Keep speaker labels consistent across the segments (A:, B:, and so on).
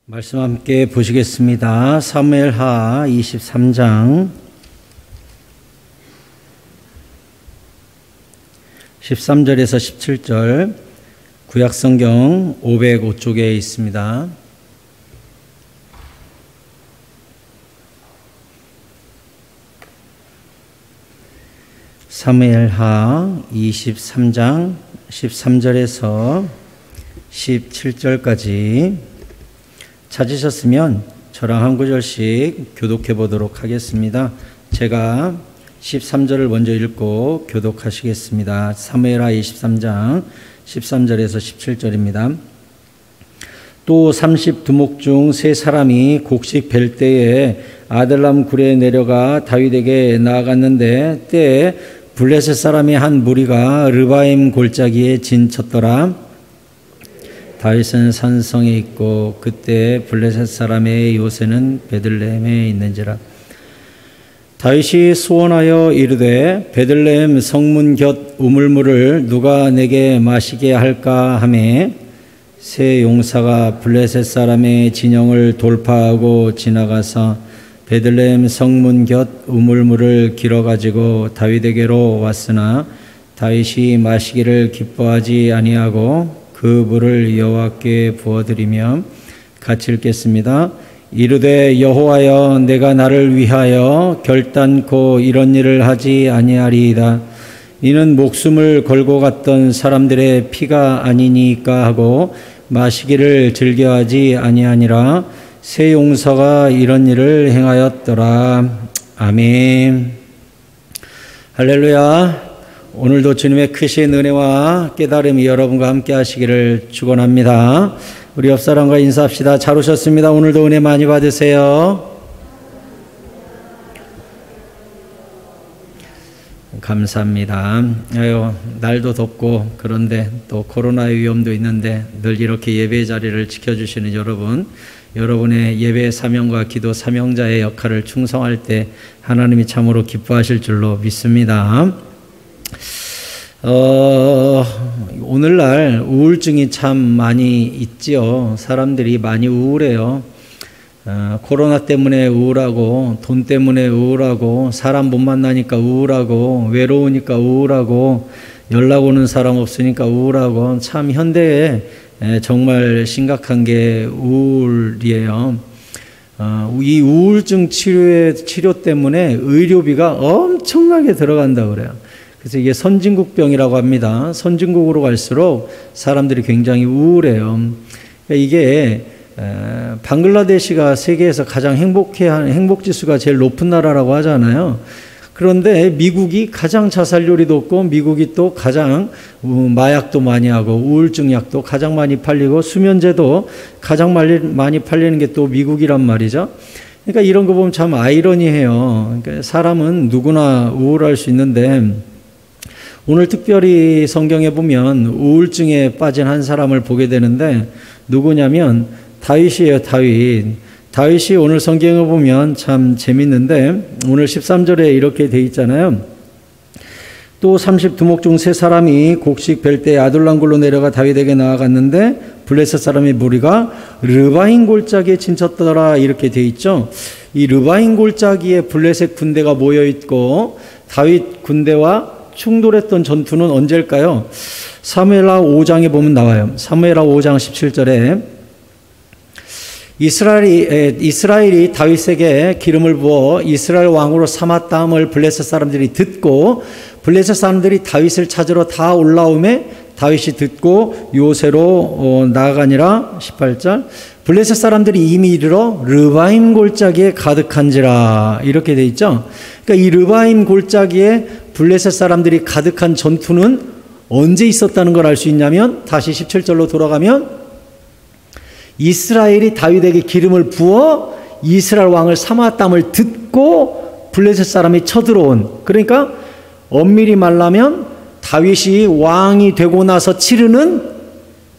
A: 말씀 함께 보시겠습니다. 사무엘하 23장 13절에서 17절 구약성경 505쪽에 있습니다. 사무엘하 23장 13절에서 17절까지 찾으셨으면 저랑 한 구절씩 교독해 보도록 하겠습니다. 제가 13절을 먼저 읽고 교독하시겠습니다. 사무엘하 23장 13절에서 17절입니다. 또 30두목 중 세 사람이 곡식 벨 때에 아들람 굴에 내려가 다윗에게 나아갔는데 때에 블레셋 사람의 한 무리가 르바임 골짜기에 진쳤더라. 다윗은 산성에 있고 그때 블레셋 사람의 요새는 베들레헴에 있는지라. 다윗이 소원하여 이르되 베들레헴 성문 곁 우물물을 누가 내게 마시게 할까 하매 세 용사가 블레셋 사람의 진영을 돌파하고 지나가서 베들레헴 성문 곁 우물물을 길어가지고 다윗에게로 왔으나 다윗이 마시기를 기뻐하지 아니하고 그 물을 여호와께 부어드리며 같이 읽겠습니다. 이르되 여호와여 내가 나를 위하여 결단코 이런 일을 하지 아니하리이다. 이는 목숨을 걸고 갔던 사람들의 피가 아니니까 하고 마시기를 즐겨하지 아니하니라. 세 용사가 이런 일을 행하였더라. 아멘. 할렐루야. 오늘도 주님의 크신 은혜와 깨달음이 여러분과 함께 하시기를 축원합니다. 우리 옆 사람과 인사합시다. 잘 오셨습니다. 오늘도 은혜 많이 받으세요. 감사합니다. 날도 덥고 그런데 또 코로나의 위험도 있는데 늘 이렇게 예배 자리를 지켜주시는 여러분의 예배 사명과 기도 사명자의 역할을 충성할 때 하나님이 참으로 기뻐하실 줄로 믿습니다. 오늘날 우울증이 참 많이 있지요. 사람들이 많이 우울해요. 코로나 때문에 우울하고 돈 때문에 우울하고 사람 못 만나니까 우울하고 외로우니까 우울하고 연락 오는 사람 없으니까 우울하고 참 현대에 정말 심각한 게 우울이에요. 이 우울증 치료 때문에 의료비가 엄청나게 들어간다고 그래요. 그래서 이게 선진국병이라고 합니다. 선진국으로 갈수록 사람들이 굉장히 우울해요. 이게 방글라데시가 세계에서 가장 행복지수가 제일 높은 나라라고 하잖아요. 그런데 미국이 가장 자살률이 높고 미국이 또 가장 마약도 많이 하고 우울증 약도 가장 많이 팔리고 수면제도 가장 많이 팔리는 게 또 미국이란 말이죠. 그러니까 이런 거 보면 참 아이러니해요. 그러니까 사람은 누구나 우울할 수 있는데 오늘 특별히 성경에 보면 우울증에 빠진 한 사람을 보게 되는데 누구냐면 다윗이에요. 다윗이 오늘 성경을 보면 참 재밌는데 오늘 13절에 이렇게 돼 있잖아요. 또 30두목 중 세 사람이 곡식 벨 때 아둘람굴로 내려가 다윗에게 나아갔는데 블레셋 사람의 무리가 르바임 골짜기에 진쳤더라 이렇게 돼 있죠. 이 르바임 골짜기에 블레셋 군대가 모여 있고 다윗 군대와 충돌했던 전투는 언제일까요? 사무엘하 5장에 보면 나와요. 사무엘하 5장 17절에 이스라엘이 다윗에게 기름을 부어 이스라엘 왕으로 삼았다함을 블레셋 사람들이 듣고 블레셋 사람들이 다윗을 찾으러 다 올라오매 다윗이 듣고 요새로 나아가니라. 18절 블레셋 사람들이 이미 이르러 르바임 골짜기에 가득한지라 이렇게 돼 있죠. 그러니까 이 르바임 골짜기에 블레셋 사람들이 가득한 전투는 언제 있었다는 걸 알 수 있냐면 다시 17절로 돌아가면 이스라엘이 다윗에게 기름을 부어 이스라엘 왕을 삼았담을 듣고 블레셋 사람이 쳐들어온, 그러니까 엄밀히 말하면 다윗이 왕이 되고 나서 치르는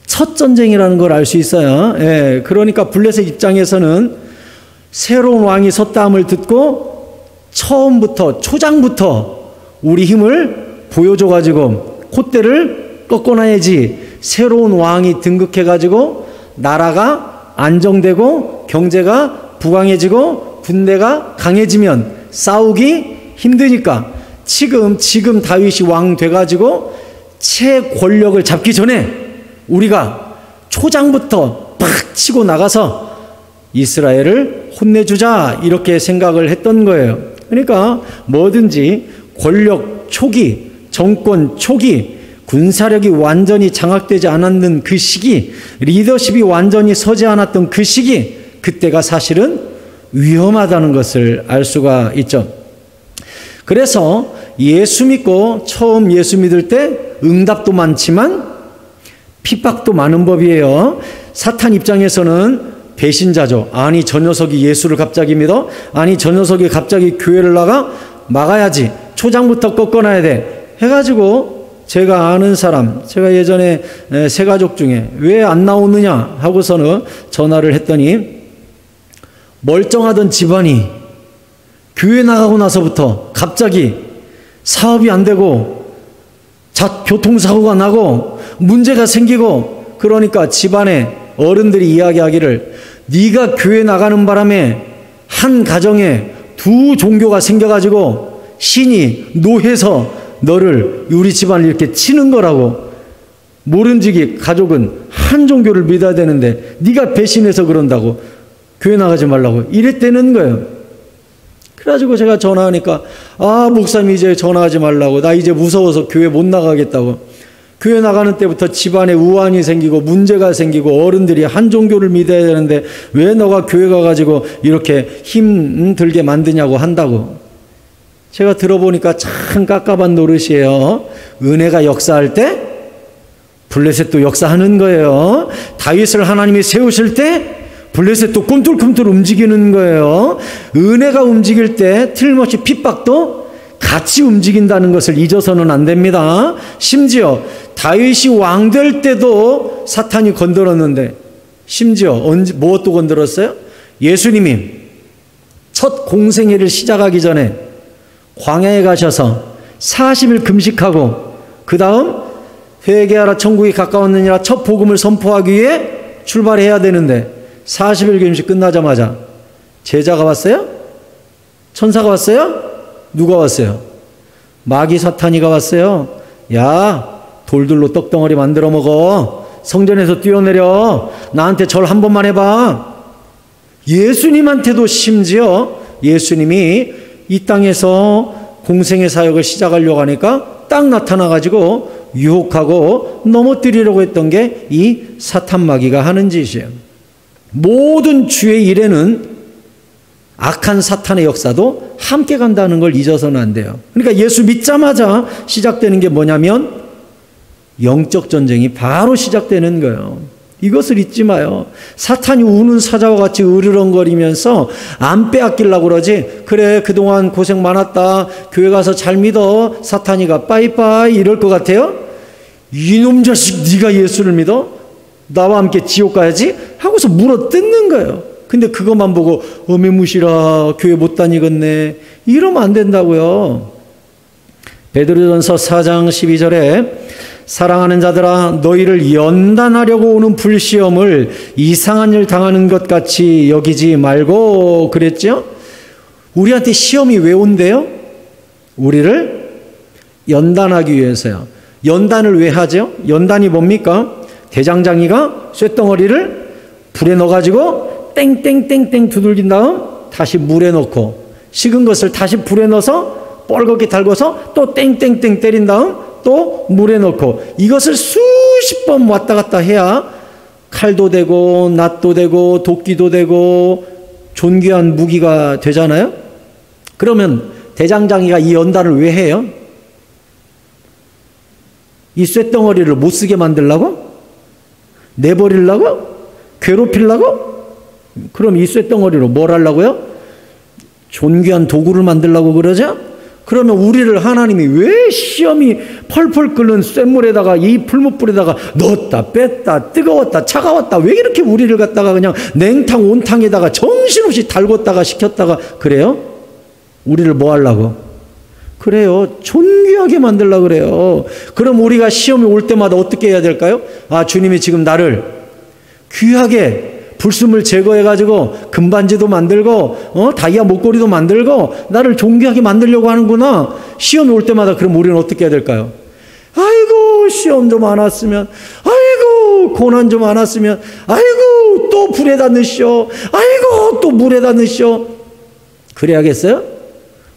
A: 첫 전쟁이라는 걸 알 수 있어요. 예, 그러니까 블레셋 입장에서는 새로운 왕이 섰다함을 듣고 처음부터 초장부터 우리 힘을 보여줘가지고 콧대를 꺾어놔야지 새로운 왕이 등극해가지고 나라가 안정되고 경제가 부강해지고 군대가 강해지면 싸우기 힘드니까 지금 다윗이 왕 돼가지고 최권력을 잡기 전에 우리가 초장부터 팍 치고 나가서 이스라엘을 혼내주자 이렇게 생각을 했던 거예요. 그러니까 뭐든지 권력 초기, 정권 초기, 군사력이 완전히 장악되지 않았는 그 시기, 리더십이 완전히 서지 않았던 그 시기, 그때가 사실은 위험하다는 것을 알 수가 있죠. 그래서 예수 믿고 처음 예수 믿을 때 응답도 많지만 핍박도 많은 법이에요. 사탄 입장에서는 배신자죠. 아니 저 녀석이 예수를 갑자기 믿어? 아니 저 녀석이 갑자기 교회를 나가? 막아야지. 초장부터 꺾어놔야 돼. 해가지고 제가 아는 사람, 제가 예전에 세 가족 중에 왜 안 나오느냐 하고서는 전화를 했더니 멀쩡하던 집안이 교회 나가고 나서부터 갑자기 사업이 안 되고 교통사고가 나고 문제가 생기고 그러니까 집안에 어른들이 이야기하기를 네가 교회 나가는 바람에 한 가정에 두 종교가 생겨가지고 신이 노해서 너를 우리 집안을 이렇게 치는 거라고. 모른지기 가족은 한 종교를 믿어야 되는데 네가 배신해서 그런다고 교회 나가지 말라고 이랬다는 거예요. 그래가지고 제가 전화하니까 목사님 이제 전화하지 말라고. 나 이제 무서워서 교회 못 나가겠다고. 교회 나가는 때부터 집안에 우환이 생기고 문제가 생기고 어른들이 한 종교를 믿어야 되는데 왜 너가 교회 가가지고 이렇게 힘들게 만드냐고 한다고. 제가 들어보니까 참 깝깝한 노릇이에요. 은혜가 역사할 때 블레셋도 역사하는 거예요. 다윗을 하나님이 세우실 때 블레셋도 꿈틀꿈틀 움직이는 거예요. 은혜가 움직일 때 틀림없이 핍박도 같이 움직인다는 것을 잊어서는 안 됩니다. 심지어 다윗이 왕 될 때도 사탄이 건드렸는데 심지어 무엇도 건드렸어요? 예수님이 첫 공생애를 시작하기 전에 광야에 가셔서 40일 금식하고 그 다음 회개하라 천국이 가까웠느니라 첫 복음을 선포하기 위해 출발해야 되는데 40일 금식 끝나자마자 제자가 왔어요? 천사가 왔어요? 누가 왔어요? 마귀 사탄이가 왔어요. 야, 돌들로 떡덩어리 만들어 먹어. 성전에서 뛰어내려. 나한테 절 한 번만 해봐. 예수님한테도 심지어 예수님이 이 땅에서 공생의 사역을 시작하려고 하니까 딱 나타나가지고 유혹하고 넘어뜨리려고 했던 게 이 사탄 마귀가 하는 짓이에요. 모든 주의 일에는 악한 사탄의 역사도 함께 간다는 걸 잊어서는 안 돼요. 그러니까 예수 믿자마자 시작되는 게 뭐냐면 영적 전쟁이 바로 시작되는 거예요. 이것을 잊지 마요. 사탄이 우는 사자와 같이 으르렁거리면서 안 빼앗기려고 그러지. 그래 그동안 고생 많았다. 교회 가서 잘 믿어. 사탄이가 빠이빠이 이럴 것 같아요? 이놈 자식 네가 예수를 믿어? 나와 함께 지옥 가야지? 하고서 물어뜯는 거예요. 근데 그것만 보고 어메무시라 교회 못 다니겠네 이러면 안 된다고요. 베드로전서 4장 12절에 사랑하는 자들아 너희를 연단하려고 오는 불시험을 이상한 일 당하는 것 같이 여기지 말고 그랬죠. 우리한테 시험이 왜 온대요? 우리를 연단하기 위해서요. 연단을 왜 하죠? 연단이 뭡니까? 대장장이가 쇳덩어리를 불에 넣어가지고 땡땡땡땡 두들긴 다음 다시 물에 넣고 식은 것을 다시 불에 넣어서 뻘겋게 달궈서 또 땡땡땡 때린 다음 또 물에 넣고 이것을 수십 번 왔다 갔다 해야 칼도 되고 낫도 되고 도끼도 되고 존귀한 무기가 되잖아요. 그러면 대장장이가 이 연단을 왜 해요? 이 쇳덩어리를 못 쓰게 만들려고? 내버리려고? 괴롭히려고? 그럼 이 쇳덩어리로 뭘 하려고요? 존귀한 도구를 만들려고 그러죠? 그러면 우리를 하나님이 왜 시험이 펄펄 끓는 쇳물에다가 이 풀무불에다가 넣었다 뺐다 뜨거웠다 차가웠다 왜 이렇게 우리를 갖다가 그냥 냉탕 온탕에다가 정신없이 달궜다가 식혔다가 그래요? 우리를 뭐 하려고? 그래요. 존귀하게 만들려고 그래요. 그럼 우리가 시험이 올 때마다 어떻게 해야 될까요? 아, 주님이 지금 나를 귀하게 불순물 제거해가지고 금반지도 만들고 다이아 목걸이도 만들고 나를 존귀하게 만들려고 하는구나. 시험이 올 때마다 그럼 우리는 어떻게 해야 될까요? 아이고 시험 좀 안 왔으면, 아이고 고난 좀 안 왔으면, 아이고 또 불에다 넣으시오, 아이고 또 물에다 넣으시오. 그래야겠어요?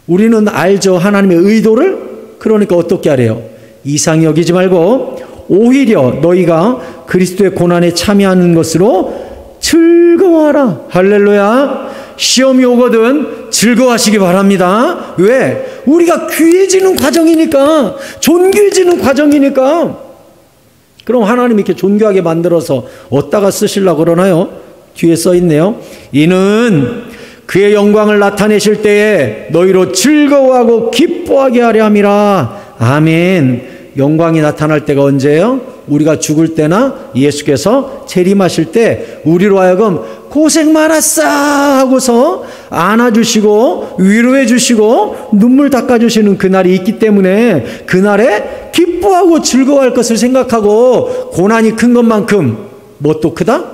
A: 우리는 알죠, 하나님의 의도를. 그러니까 어떻게 하래요? 이상히 여기지 말고 오히려 너희가 그리스도의 고난에 참여하는 것으로 즐거워하라. 할렐루야. 시험이 오거든 즐거워하시기 바랍니다. 왜? 우리가 귀해지는 과정이니까, 존귀해지는 과정이니까. 그럼 하나님 이렇게 존귀하게 만들어서 어디다가 쓰시려고 그러나요? 뒤에 써 있네요. 이는 그의 영광을 나타내실 때에 너희로 즐거워하고 기뻐하게 하려 함이라. 아멘. 영광이 나타날 때가 언제예요? 우리가 죽을 때나 예수께서 재림하실 때 우리로 하여금 고생 많았어 하고서 안아주시고 위로해 주시고 눈물 닦아주시는 그날이 있기 때문에 그날에 기뻐하고 즐거워할 것을 생각하고, 고난이 큰 것만큼 뭣도 크다?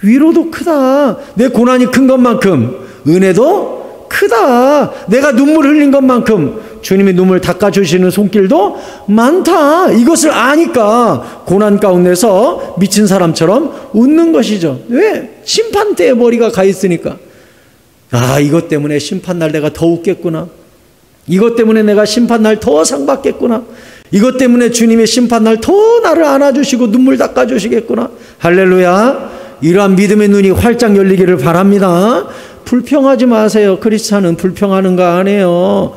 A: 위로도 크다. 내 고난이 큰 것만큼 은혜도 크다. 내가 눈물 흘린 것만큼 주님이 눈물 닦아주시는 손길도 많다. 이것을 아니까 고난 가운데서 미친 사람처럼 웃는 것이죠. 왜? 심판대에 머리가 가 있으니까. 아, 이것 때문에 심판날 내가 더 웃겠구나. 이것 때문에 내가 심판날 더 상받겠구나. 이것 때문에 주님의 심판날 더 나를 안아주시고 눈물 닦아주시겠구나. 할렐루야. 이러한 믿음의 눈이 활짝 열리기를 바랍니다. 불평하지 마세요. 크리스찬은 불평하는 거 아니에요.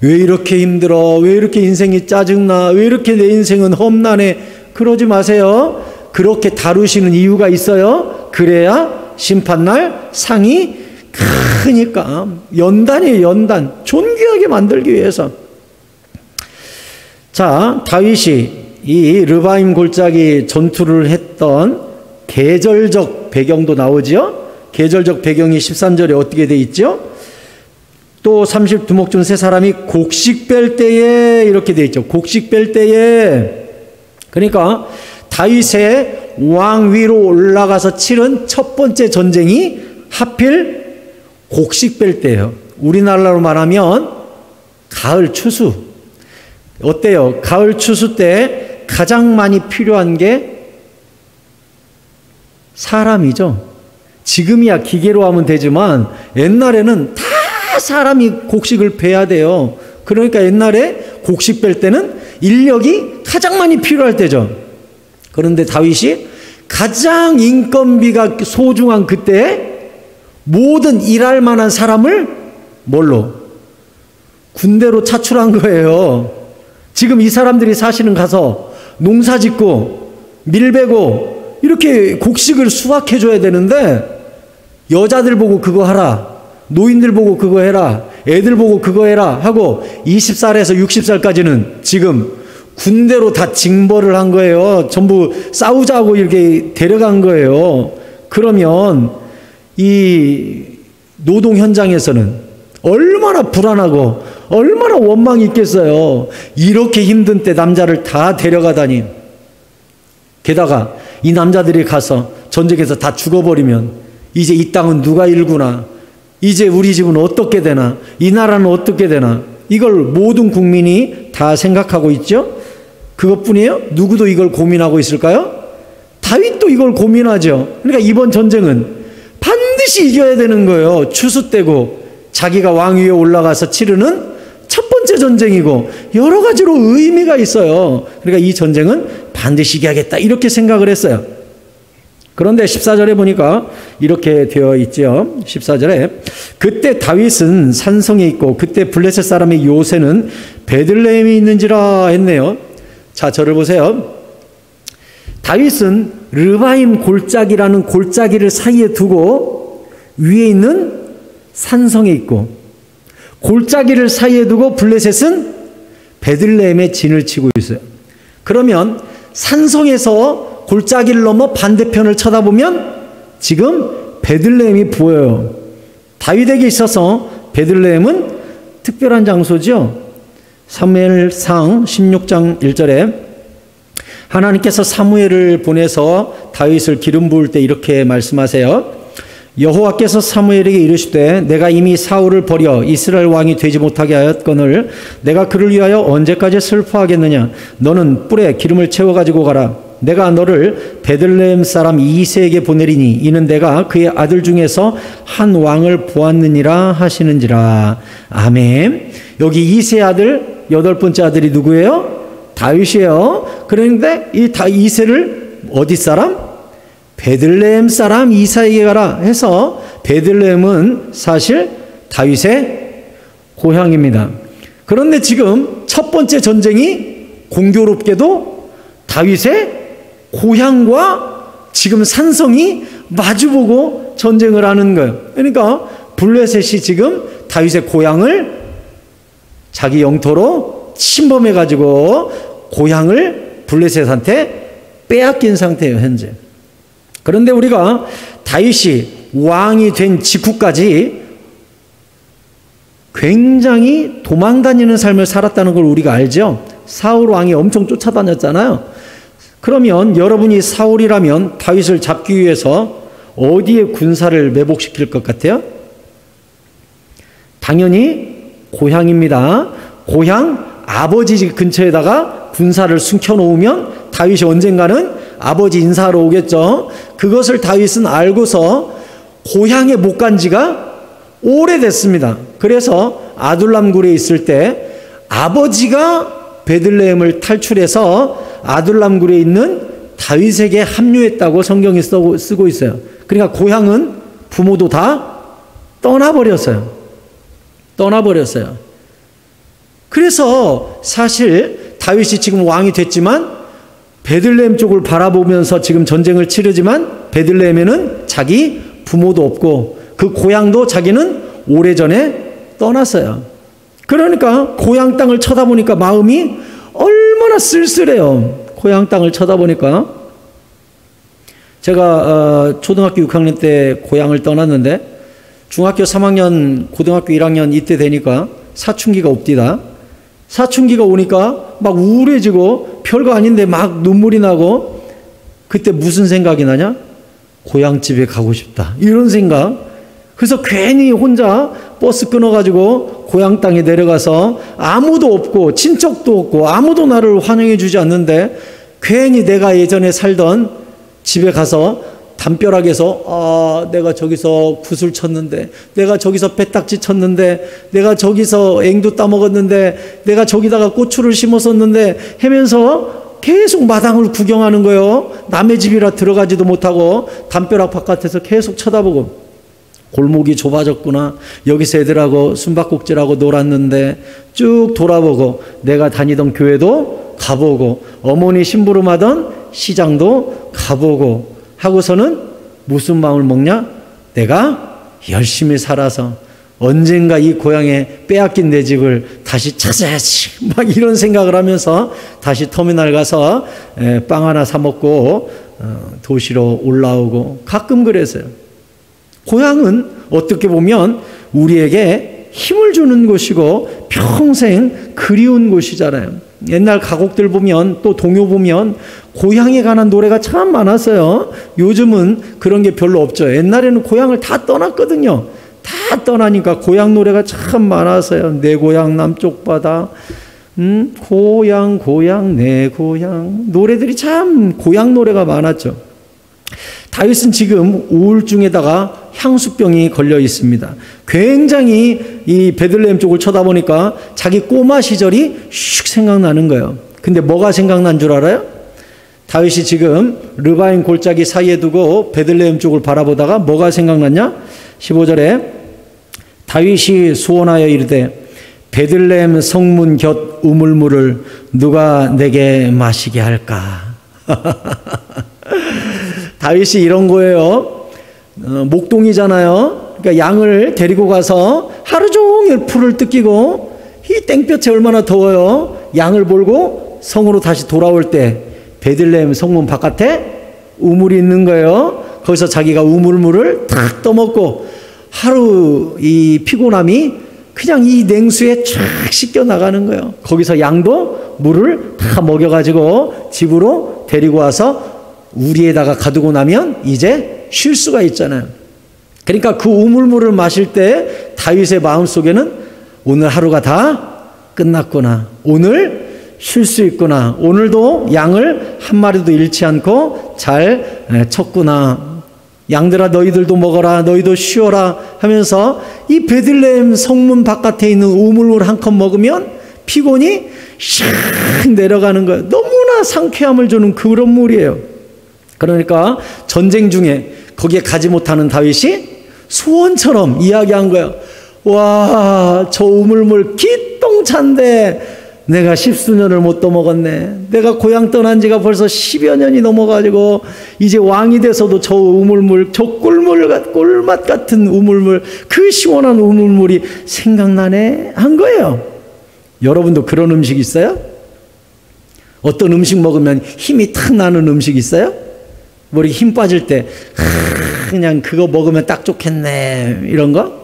A: 왜 이렇게 힘들어? 왜 이렇게 인생이 짜증나? 왜 이렇게 내 인생은 험난해? 그러지 마세요. 그렇게 다루시는 이유가 있어요. 그래야 심판날 상이 크니까. 연단이에요, 연단. 존귀하게 만들기 위해서. 자, 다윗이 이 르바임 골짜기 전투를 했던 계절적 배경도 나오죠. 계절적 배경이 13절에 어떻게 돼 있죠? 또 30두목 중 세 사람이 곡식 뺄 때에 이렇게 돼 있죠. 곡식 뺄 때에. 그러니까 다윗의 왕 위로 올라가서 치른 첫 번째 전쟁이 하필 곡식 뺄 때예요. 우리나라로 말하면 가을 추수. 어때요? 가을 추수 때 가장 많이 필요한 게 사람이죠. 지금이야 기계로 하면 되지만 옛날에는 다 사람이 곡식을 베야 돼요. 그러니까 옛날에 곡식 뺄 때는 인력이 가장 많이 필요할 때죠. 그런데 다윗이 가장 인건비가 소중한 그때 모든 일할 만한 사람을 뭘로? 군대로 차출한 거예요. 지금 이 사람들이 사실은 가서 농사 짓고 밀 베고 이렇게 곡식을 수확해 줘야 되는데 여자들 보고 그거 하라, 노인들 보고 그거 해라, 애들 보고 그거 해라 하고 20살에서 60살까지는 지금 군대로 다 징벌을 한 거예요. 전부 싸우자고 이렇게 데려간 거예요. 그러면 이 노동 현장에서는 얼마나 불안하고 얼마나 원망이 있겠어요. 이렇게 힘든 때 남자를 다 데려가다니. 게다가 이 남자들이 가서 전쟁에서 다 죽어버리면 이제 이 땅은 누가 일구나, 이제 우리 집은 어떻게 되나, 이 나라는 어떻게 되나, 이걸 모든 국민이 다 생각하고 있죠. 그것뿐이에요? 누구도 이걸 고민하고 있을까요? 다윗도 이걸 고민하죠. 그러니까 이번 전쟁은 반드시 이겨야 되는 거예요. 추수 때고 자기가 왕 위에 올라가서 치르는 첫 번째 전쟁이고 여러 가지로 의미가 있어요. 그러니까 이 전쟁은 반드시 이겨야겠다 이렇게 생각을 했어요. 그런데 14절에 보니까 이렇게 되어 있죠. 14절에 그때 다윗은 산성에 있고 그때 블레셋 사람의 요새는 베들레헴에 있는지라 했네요. 자, 저를 보세요. 다윗은 르바임 골짜기라는 골짜기를 사이에 두고 위에 있는 산성에 있고 골짜기를 사이에 두고 블레셋은 베들레헴에 진을 치고 있어요. 그러면 산성에서 골짜기를 넘어 반대편을 쳐다보면 지금 베들레헴이 보여요. 다윗에게 있어서 베들레헴은 특별한 장소죠. 사무엘상 16장 1절에 하나님께서 사무엘을 보내서 다윗을 기름 부을 때 이렇게 말씀하세요. 여호와께서 사무엘에게 이르시되 내가 이미 사울을 버려 이스라엘 왕이 되지 못하게 하였거늘 내가 그를 위하여 언제까지 슬퍼하겠느냐. 너는 뿔에 기름을 채워 가지고 가라. 내가 너를 베들레헴 사람 이새에게 보내리니 이는 내가 그의 아들 중에서 한 왕을 보았느니라 하시는지라. 아멘. 여기 이새의 아들, 8번째 아들이 누구예요? 다윗이에요. 그런데 이 이새를 어디 사람? 베들레헴 사람 이사에게 가라 해서 베들레헴은 사실 다윗의 고향입니다. 그런데 지금 첫 번째 전쟁이 공교롭게도 다윗의 고향과 지금 산성이 마주보고 전쟁을 하는 거예요. 그러니까 블레셋이 지금 다윗의 고향을 자기 영토로 침범해가지고 고향을 블레셋한테 빼앗긴 상태예요, 현재. 그런데 우리가 다윗이 왕이 된 직후까지 굉장히 도망다니는 삶을 살았다는 걸 우리가 알죠? 사울 왕이 엄청 쫓아다녔잖아요. 그러면 여러분이 사울이라면 다윗을 잡기 위해서 어디에 군사를 매복시킬 것 같아요? 당연히 고향입니다. 고향 아버지 근처에다가 군사를 숨겨놓으면 다윗이 언젠가는 아버지 인사하러 오겠죠. 그것을 다윗은 알고서 고향에 못 간 지가 오래됐습니다. 그래서 아둘람 굴에 있을 때 아버지가 베들레헴을 탈출해서 아둘람 굴에 있는 다윗에게 합류했다고 성경이 쓰고 있어요. 그러니까 고향은 부모도 다 떠나버렸어요. 그래서 사실 다윗이 지금 왕이 됐지만 베들레헴 쪽을 바라보면서 지금 전쟁을 치르지만 베들레헴에는 자기 부모도 없고 그 고향도 자기는 오래전에 떠났어요. 그러니까 고향 땅을 쳐다보니까 마음이 얼마나 쓸쓸해요. 고향 땅을 쳐다보니까. 제가 초등학교 6학년 때 고향을 떠났는데 중학교 3학년, 고등학교 1학년 이때 되니까 사춘기가 옵디다. 사춘기가 오니까 막 우울해지고 별거 아닌데 막 눈물이 나고 그때 무슨 생각이 나냐? 고향집에 가고 싶다. 이런 생각. 그래서 괜히 혼자 버스 끊어가지고 고향 땅에 내려가서 아무도 없고 친척도 없고 아무도 나를 환영해 주지 않는데 괜히 내가 예전에 살던 집에 가서 담벼락에서 내가 저기서 구슬 쳤는데 내가 저기서 배딱지 쳤는데 내가 저기서 앵두 따먹었는데 내가 저기다가 고추를 심었었는데 하면서 계속 마당을 구경하는 거예요. 남의 집이라 들어가지도 못하고 담벼락 바깥에서 계속 쳐다보고 골목이 좁아졌구나. 여기서 애들하고 숨바꼭질하고 놀았는데 쭉 돌아보고 내가 다니던 교회도 가보고 어머니 심부름하던 시장도 가보고 하고서는 무슨 마음을 먹냐? 내가 열심히 살아서 언젠가 이 고향에 빼앗긴 내 집을 다시 찾아야지. 막 이런 생각을 하면서 다시 터미널 가서 빵 하나 사 먹고 도시로 올라오고 가끔 그랬어요. 고향은 어떻게 보면 우리에게 힘을 주는 곳이고 평생 그리운 곳이잖아요. 옛날 가곡들 보면 또 동요 보면 고향에 관한 노래가 참 많았어요. 요즘은 그런 게 별로 없죠. 옛날에는 고향을 다 떠났거든요. 다 떠나니까 고향 노래가 참 많았어요. 내 고향 남쪽 바다, 고향 내 고향. 노래들이 참 고향 노래가 많았죠. 다윗은 지금 우울증에다가 향수병이 걸려 있습니다. 굉장히 이 베들레헴 쪽을 쳐다보니까 자기 꼬마 시절이 슉 생각나는 거예요. 근데 뭐가 생각난 줄 알아요? 다윗이 지금 르바임 골짜기 사이에 두고 베들레헴 쪽을 바라보다가 뭐가 생각났냐? 15절에 다윗이 소원하여 이르되 베들레헴 성문 곁 우물물을 누가 내게 마시게 할까? 다윗이 이런 거예요. 목동이잖아요. 그러니까 양을 데리고 가서 하루 종일 풀을 뜯기고 이 땡볕에 얼마나 더워요. 양을 몰고 성으로 다시 돌아올 때 베들레헴 성문 바깥에 우물이 있는 거예요. 거기서 자기가 우물물을 탁 떠먹고 하루 이 피곤함이 그냥 이 냉수에 쫙 씻겨 나가는 거예요. 거기서 양도 물을 다 먹여가지고 집으로 데리고 와서 우리에다가 가두고 나면 이제 쉴 수가 있잖아요. 그러니까 그 우물물을 마실 때 다윗의 마음속에는 오늘 하루가 다 끝났구나. 오늘 쉴 수 있구나. 오늘도 양을 한 마리도 잃지 않고 잘 쳤구나. 양들아 너희들도 먹어라. 너희도 쉬어라 하면서 이 베들레헴 성문 바깥에 있는 우물물 한 컵 먹으면 피곤이 샥 내려가는 거예요. 너무나 상쾌함을 주는 그런 물이에요. 그러니까 전쟁 중에 거기에 가지 못하는 다윗이 소원처럼 이야기한 거예요. 와, 저 우물물 기똥찬데 내가 10수년을 못 떠먹었네. 내가 고향 떠난 지가 벌써 10여 년이 넘어가지고 이제 왕이 돼서도 저 우물물, 저 꿀맛 같은 우물물, 그 시원한 우물물이 생각나네 한 거예요. 여러분도 그런 음식 있어요? 어떤 음식 먹으면 힘이 탁 나는 음식 있어요? 머리 힘 빠질 때 그냥 그거 먹으면 딱 좋겠네 이런 거?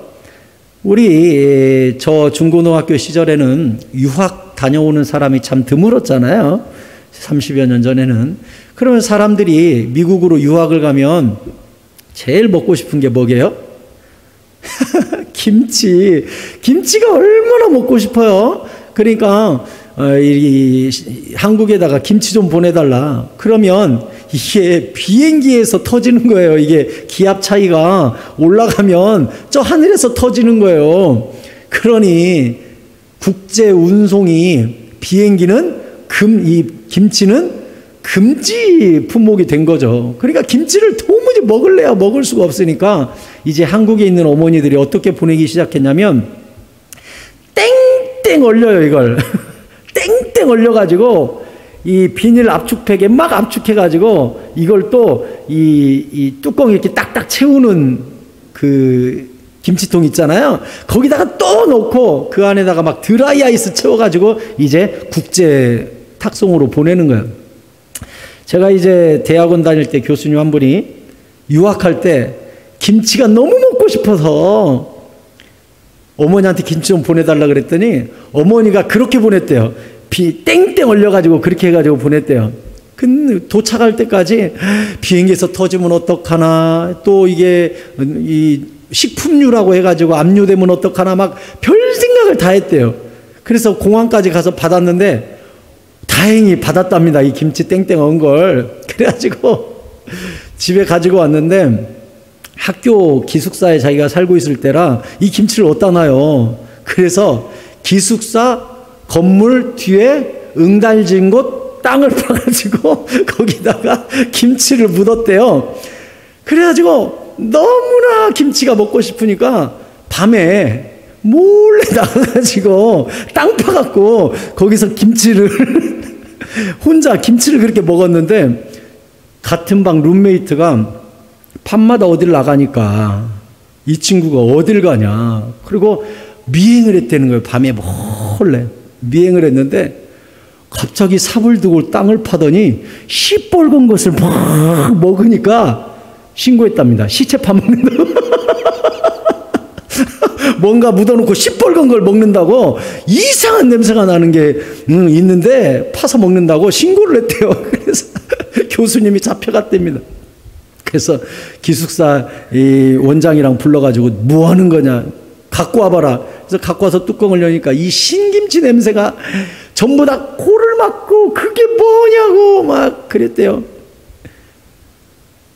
A: 우리 저 중고등학교 시절에는 유학 다녀오는 사람이 참 드물었잖아요. 30여 년 전에는. 그러면 사람들이 미국으로 유학을 가면 제일 먹고 싶은 게 뭐게요? 김치. 김치가 얼마나 먹고 싶어요. 그러니까 한국에다가 김치 좀 보내달라. 그러면 이게 비행기에서 터지는 거예요. 이게 기압 차이가 올라가면 저 하늘에서 터지는 거예요. 그러니 국제 운송이 비행기는 이 김치는 금지 품목이 된 거죠. 그러니까 김치를 도무지 먹을래야 먹을 수가 없으니까 이제 한국에 있는 어머니들이 어떻게 보내기 시작했냐면 땡땡 얼려요, 이걸. 땡땡 얼려가지고 이 비닐 압축팩에 막 압축해가지고 이걸 또 이 뚜껑 이렇게 딱딱 채우는 그 김치통 있잖아요. 거기다가 또 넣고 그 안에다가 막 드라이 아이스 채워가지고 이제 국제 탁송으로 보내는 거예요. 제가 이제 대학원 다닐 때 교수님 한 분이 유학할 때 김치가 너무 먹고 싶어서 어머니한테 김치 좀 보내달라 그랬더니 어머니가 그렇게 보냈대요. 비 땡땡 얼려가지고 그렇게 해가지고 보냈대요. 근데 도착할 때까지 비행기에서 터지면 어떡하나, 또 이게 이 식품류라고 해가지고 압류되면 어떡하나 막 별 생각을 다 했대요. 그래서 공항까지 가서 받았는데 다행히 받았답니다. 이 김치 땡땡 온 걸. 그래가지고 집에 가지고 왔는데 학교 기숙사에 자기가 살고 있을 때라 이 김치를 어디다 놔요. 그래서 기숙사 건물 뒤에 응달진 곳 땅을 파가지고 거기다가 김치를 묻었대요. 그래가지고 너무나 김치가 먹고 싶으니까 밤에 몰래 나가가지고 땅 파갖고 거기서 김치를 혼자 김치를 그렇게 먹었는데 같은 방 룸메이트가 밤마다 어딜 나가니까 이 친구가 어딜 가냐. 그리고 미행을 했다는 거예요. 밤에 몰래 미행을 했는데 갑자기 삽을 두고 땅을 파더니 시뻘건 것을 막 먹으니까 신고했답니다. 시체 파먹는다고. 뭔가 묻어놓고 시뻘건 걸 먹는다고 이상한 냄새가 나는 게 있는데 파서 먹는다고 신고를 했대요. 그래서 교수님이 잡혀갔답니다. 그래서 기숙사 이 원장이랑 불러가지고 뭐 하는 거냐, 갖고 와봐라. 그래서 갖고 와서 뚜껑을 여니까 이 신김치 냄새가 전부 다 코를 막고 그게 뭐냐고 막 그랬대요.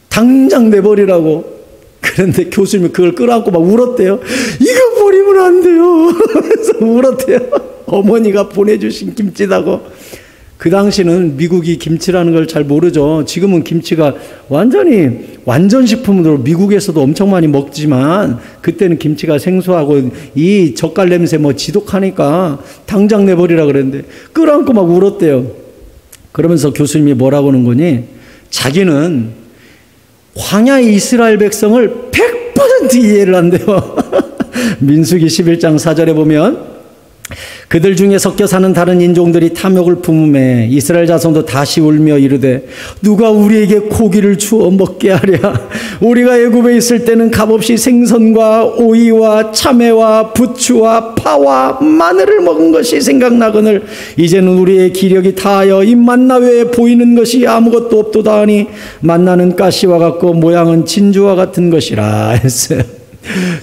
A: 당장 내버리라고. 그런데 교수님이 그걸 끌어안고 막 울었대요. 이거 버리면 안 돼요. 그래서 울었대요. 어머니가 보내주신 김치다고. 그 당시는 미국이 김치라는 걸 잘 모르죠. 지금은 김치가 완전 식품으로 미국에서도 엄청 많이 먹지만 그때는 김치가 생소하고 이 젓갈 냄새 뭐 지독하니까 당장 내버리라 그랬는데 끌어안고 막 울었대요. 그러면서 교수님이 뭐라고 하는 거니? 자기는 광야의 이스라엘 백성을 100% 이해를 한대요. 민수기 11장 4절에 보면 그들 중에 섞여 사는 다른 인종들이 탐욕을 품음에 이스라엘 자손도 다시 울며 이르되 누가 우리에게 고기를 주어 먹게 하랴. 우리가 애굽에 있을 때는 값없이 생선과 오이와 참외와 부추와 파와 마늘을 먹은 것이 생각나거늘 이제는 우리의 기력이 다하여 이 만나 외에 보이는 것이 아무것도 없도다 하니 만나는 가시와 같고 모양은 진주와 같은 것이라 했어요.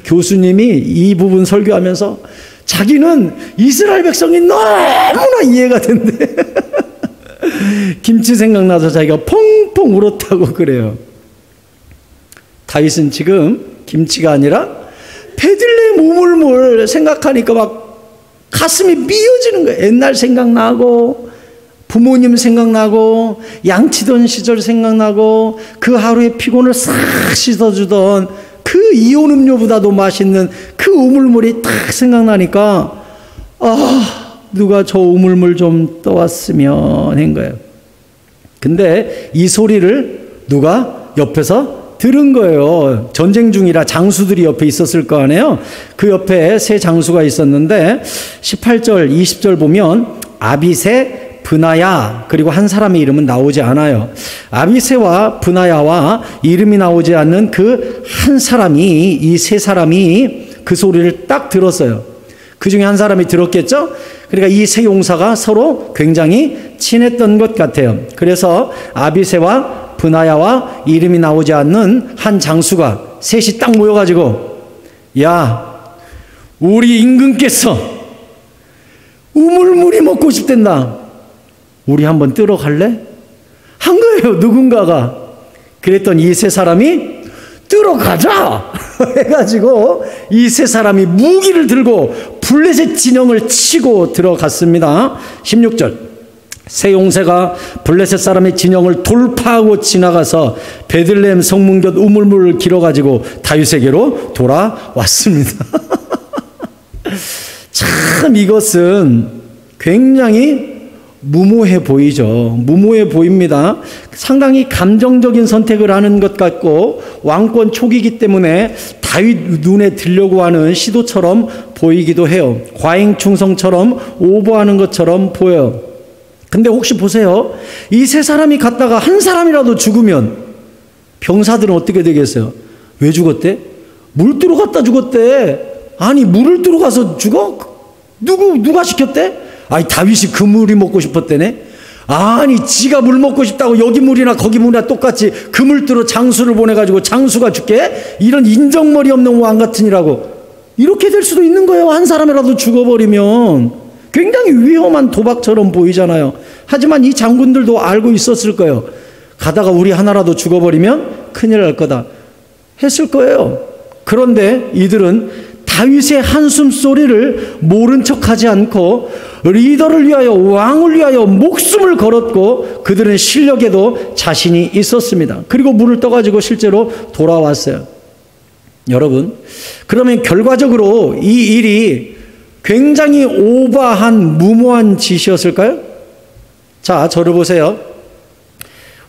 A: 교수님이 이 부분 설교하면서 자기는 이스라엘 백성이 너무나 이해가 된대. 김치 생각나서 자기가 펑펑 울었다고 그래요. 다윗은 지금 김치가 아니라 베들레헴 우물물 생각하니까 막 가슴이 미어지는 거예요. 옛날 생각나고 부모님 생각나고 양치던 시절 생각나고 그 하루의 피곤을 싹 씻어주던 그 이온 음료보다도 맛있는 그 우물물이 딱 생각나니까 누가 저 우물물 좀 떠왔으면 한 거예요. 근데 이 소리를 누가 옆에서 들은 거예요. 전쟁 중이라 장수들이 옆에 있었을 거 아니에요. 그 옆에 세 장수가 있었는데 18절 20절 보면 아비새 브나야 그리고 한 사람의 이름은 나오지 않아요. 아비새와 브나야와 이름이 나오지 않는 그 한 사람이 이 세 사람이 그 소리를 딱 들었어요. 그 중에 한 사람이 들었겠죠? 그러니까 이 세 용사가 서로 굉장히 친했던 것 같아요. 그래서 아비새와 브나야와 이름이 나오지 않는 한 장수가 셋이 딱 모여가지고 야 우리 임금께서 우물물이 먹고 싶댄다. 우리 한번 뜨러 갈래? 한 거예요. 누군가가. 그랬더니 이 세 사람이 뜨러 가자 해가지고 이 세 사람이 무기를 들고 블레셋 진영을 치고 들어갔습니다. 16절 세 용사가 블레셋 사람의 진영을 돌파하고 지나가서 베들레헴 성문 곁 우물물을 길어가지고 다윗에게로 돌아왔습니다. 참 이것은 굉장히 무모해 보이죠. 무모해 보입니다. 상당히 감정적인 선택을 하는 것 같고 왕권 초기이기 때문에 다윗 눈에 들려고 하는 시도처럼 보이기도 해요. 과잉 충성처럼 오버하는 것처럼 보여요. 근데 혹시 보세요. 이 세 사람이 갔다가 한 사람이라도 죽으면 병사들은 어떻게 되겠어요? 왜 죽었대? 물 뜨러 갔다 죽었대. 아니 물을 뜨러 가서 죽어? 누가 시켰대? 아니 다윗이 그 물이 먹고 싶었대네. 아니 지가 물 먹고 싶다고 여기 물이나 거기 물이나 똑같이 그 물 뜨러 장수를 보내가지고 장수가 죽게? 이런 인정머리 없는 왕 같으니라고. 이렇게 될 수도 있는 거예요. 한 사람이라도 죽어버리면 굉장히 위험한 도박처럼 보이잖아요. 하지만 이 장군들도 알고 있었을 거예요. 가다가 우리 하나라도 죽어버리면 큰일 날 거다 했을 거예요. 그런데 이들은 다윗의 한숨 소리를 모른 척하지 않고 리더를 위하여 왕을 위하여 목숨을 걸었고 그들은 실력에도 자신이 있었습니다. 그리고 물을 떠가지고 실제로 돌아왔어요. 여러분, 그러면 결과적으로 이 일이 굉장히 오버한 무모한 짓이었을까요? 자, 저를 보세요.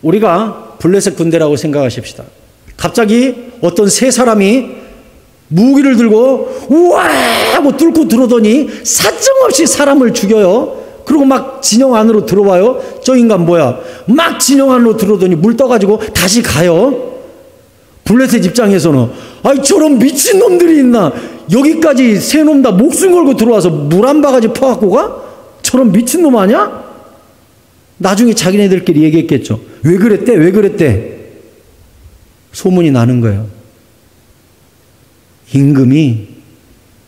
A: 우리가 블레셋 군대라고 생각하십시다. 갑자기 어떤 세 사람이 무기를 들고 우와 하고 뚫고 들어오더니 사정없이 사람을 죽여요. 그리고 막 진영 안으로 들어와요. 저 인간 뭐야? 막 진영 안으로 들어오더니 물 떠가지고 다시 가요. 블레셋 입장에서는 아이 저런 미친놈들이 있나? 여기까지 세 놈 다 목숨 걸고 들어와서 물 한 바가지 퍼갖고 가? 저런 미친놈 아니야? 나중에 자기네들끼리 얘기했겠죠. 왜 그랬대? 왜 그랬대? 소문이 나는 거예요. 임금이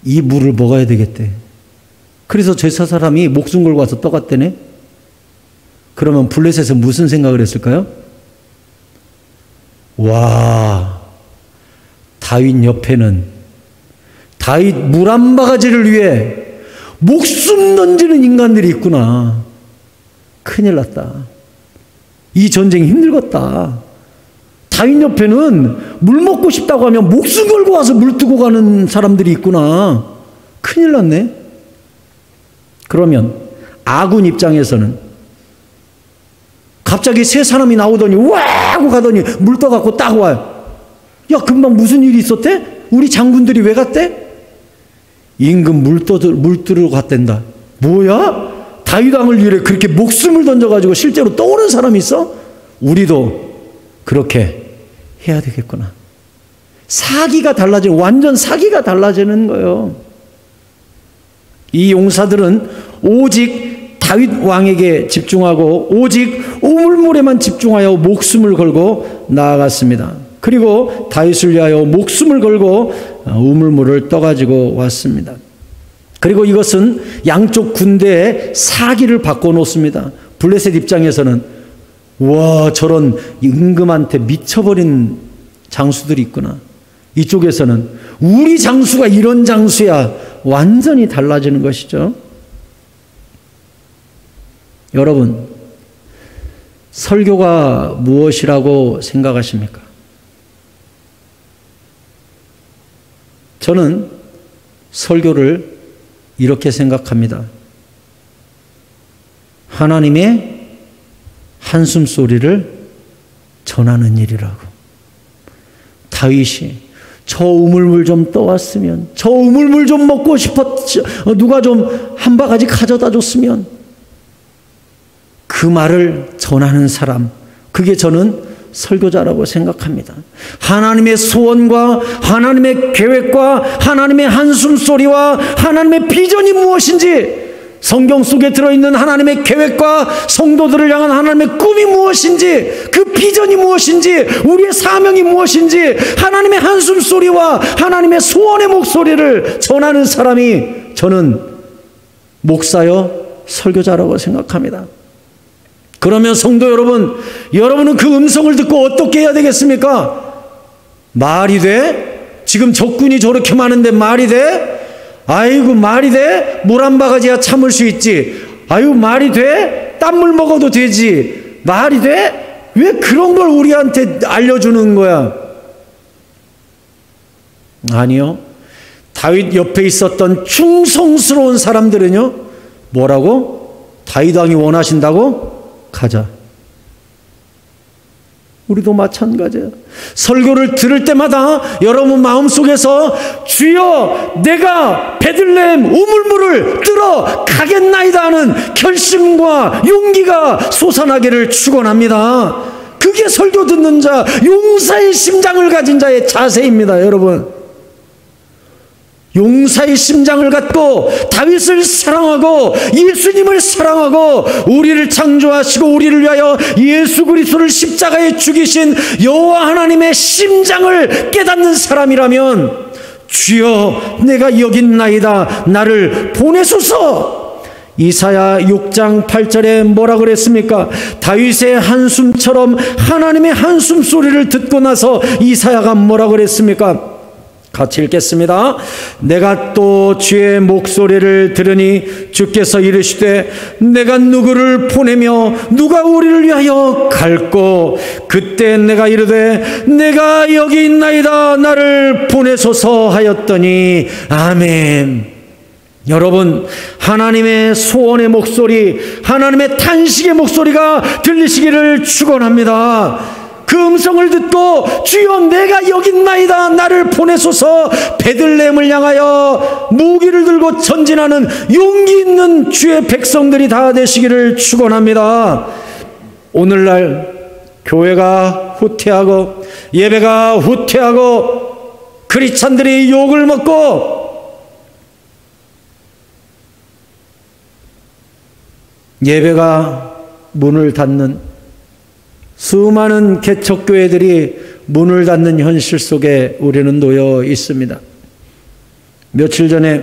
A: 이 물을 먹어야 되겠대. 그래서 저 사람이 목숨 걸고 와서 떠갔대네. 그러면 블레셋은 무슨 생각을 했을까요? 와, 다윗 옆에는 다윗 물 한 바가지를 위해 목숨 던지는 인간들이 있구나. 큰일 났다. 이 전쟁이 힘들겠다. 다윗 옆에는 물 먹고 싶다고 하면 목숨 걸고 와서 물 뜨고 가는 사람들이 있구나. 큰일 났네. 그러면 아군 입장에서는 갑자기 세 사람이 나오더니 와 하고 가더니 물 떠갖고 딱 와요. 야 금방 무슨 일이 있었대? 우리 장군들이 왜 갔대? 임금 물들으러 갔댄다. 뭐야? 다윗 왕을 위해 그렇게 목숨을 던져가지고 실제로 떠오른 사람이 있어? 우리도 그렇게 해야 되겠구나. 사기가 달라지는, 완전 사기가 달라지는 거예요. 이 용사들은 오직 다윗 왕에게 집중하고 오직 우물물에만 집중하여 목숨을 걸고 나아갔습니다. 그리고 다윗을 위하여 목숨을 걸고 우물물을 떠가지고 왔습니다. 그리고 이것은 양쪽 군대에 사기를 바꿔놓습니다. 블레셋 입장에서는 와, 저런 임금한테 미쳐버린 장수들이 있구나. 이쪽에서는 우리 장수가 이런 장수야. 완전히 달라지는 것이죠. 여러분, 설교가 무엇이라고 생각하십니까? 저는 설교를 이렇게 생각합니다. 하나님의 한숨 소리를 전하는 일이라고. 다윗이 저 우물물 좀 떠왔으면, 저 우물물 좀 먹고 누가 좀 한 바가지 가져다 줬으면, 그 말을 전하는 사람, 그게 저는 설교자라고 생각합니다. 하나님의 소원과 하나님의 계획과 하나님의 한숨 소리와 하나님의 비전이 무엇인지, 성경 속에 들어있는 하나님의 계획과 성도들을 향한 하나님의 꿈이 무엇인지, 그 비전이 무엇인지, 우리의 사명이 무엇인지, 하나님의 한숨 소리와 하나님의 소원의 목소리를 전하는 사람이 저는 목사여 설교자라고 생각합니다. 그러면 성도 여러분, 여러분은 그 음성을 듣고 어떻게 해야 되겠습니까? 말이 돼? 지금 적군이 저렇게 많은데 말이 돼? 아이고, 말이 돼? 물 한 바가지야 참을 수 있지. 아유, 말이 돼? 땀물 먹어도 되지. 말이 돼? 왜 그런 걸 우리한테 알려주는 거야? 아니요. 다윗 옆에 있었던 충성스러운 사람들은요, 뭐라고? 다윗 왕이 원하신다고? 가자. 우리도 마찬가지야. 설교를 들을 때마다 여러분 마음속에서 주여 내가 베들레헴 우물물을 뚫어 가겠나이다 하는 결심과 용기가 솟아나기를 축원합니다. 그게 설교 듣는 자, 용사의 심장을 가진 자의 자세입니다. 여러분, 용사의 심장을 갖고 다윗을 사랑하고 예수님을 사랑하고 우리를 창조하시고 우리를 위하여 예수 그리스도를 십자가에 죽이신 여호와 하나님의 심장을 깨닫는 사람이라면 주여 내가 여기 있나이다, 나를 보내소서. 이사야 6장 8절에 뭐라 그랬습니까? 다윗의 한숨처럼 하나님의 한숨 소리를 듣고 나서 이사야가 뭐라 그랬습니까? 같이 읽겠습니다. 내가 또 주의 목소리를 들으니 주께서 이르시되 내가 누구를 보내며 누가 우리를 위하여 갈꼬. 그때 내가 이르되 내가 여기 있나이다, 나를 보내소서 하였더니 아멘. 여러분, 하나님의 소원의 목소리, 하나님의 탄식의 목소리가 들리시기를 축원합니다. 그 음성을 듣고 주여 내가 여기 있나이다, 나를 보내소서, 베들레헴을 향하여 무기를 들고 전진하는 용기 있는 주의 백성들이 다 되시기를 축원합니다. 오늘날 교회가 후퇴하고 예배가 후퇴하고 크리스찬들이 욕을 먹고 예배가 문을 닫는, 수많은 개척교회들이 문을 닫는 현실 속에 우리는 놓여 있습니다. 며칠 전에,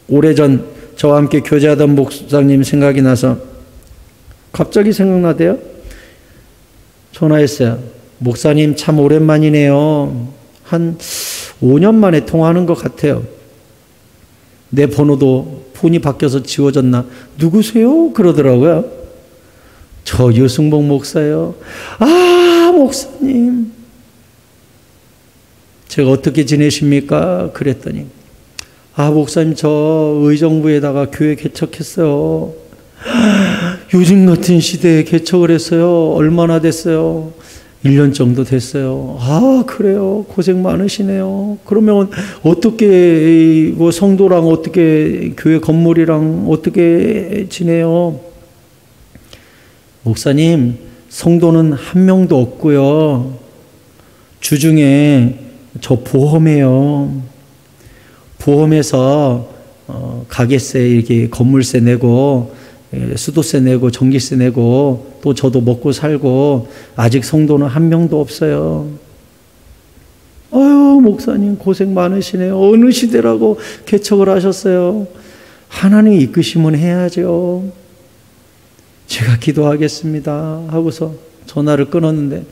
A: 오래전 저와 함께 교제하던 목사님 생각이 나서 갑자기 생각나대요. 전화했어요. 목사님 참 오랜만이네요. 한 5년 만에 통화하는 것 같아요. 내 번호도 폰이 바뀌어서 지워졌나? 누구세요? 그러더라고요. 저 유승복 목사요. 아, 목사님 제가 어떻게 지내십니까? 그랬더니 아, 목사님 저 의정부에다가 교회 개척했어요. 요즘 같은 시대에 개척을 했어요. 얼마나 됐어요? 1년 정도 됐어요. 아, 그래요. 고생 많으시네요. 그러면 어떻게 성도랑 어떻게 교회 건물이랑 어떻게 지내요? 목사님, 성도는 한 명도 없고요. 주중에 저 보험해요. 보험에서 가게세 이렇게 건물세 내고 수도세 내고 전기세 내고 또 저도 먹고 살고 아직 성도는 한 명도 없어요. 아유, 목사님 고생 많으시네요. 어느 시대라고 개척을 하셨어요. 하나님 이끄시면 해야죠. 제가 기도하겠습니다 하고서 전화를 끊었는데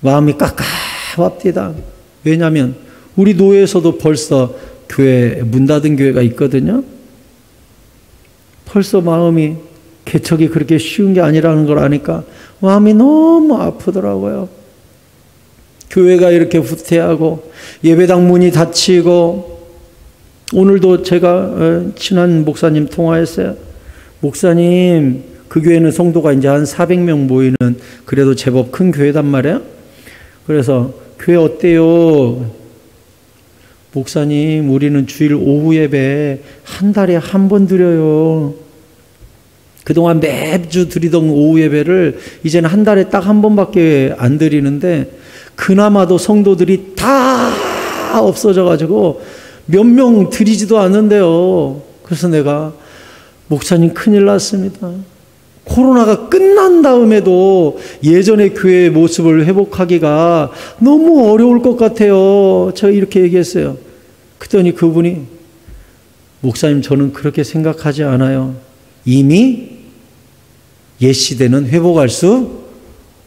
A: 마음이 깝깝합니다. 왜냐하면 우리 노예에서도 벌써 교회 문 닫은 교회가 있거든요. 벌써 마음이 개척이 그렇게 쉬운 게 아니라는 걸 아니까 마음이 너무 아프더라고요. 교회가 이렇게 후퇴하고 예배당 문이 닫히고 오늘도 제가 친한 목사님 통화했어요. 목사님, 그 교회는 성도가 이제 한 400명 모이는 그래도 제법 큰 교회단 말이에요. 그래서 교회 어때요? 목사님, 우리는 주일 오후 예배 한 달에 한 번 드려요. 그동안 매주 드리던 오후 예배를 이제는 한 달에 딱 한 번밖에 안 드리는데 그나마도 성도들이 다 없어져가지고 몇 명 드리지도 않는데요. 그래서 내가 목사님 큰일 났습니다. 코로나가 끝난 다음에도 예전의 교회의 모습을 회복하기가 너무 어려울 것 같아요. 제가 이렇게 얘기했어요. 그랬더니 그분이 목사님, 저는 그렇게 생각하지 않아요. 이미 옛 시대는 회복할 수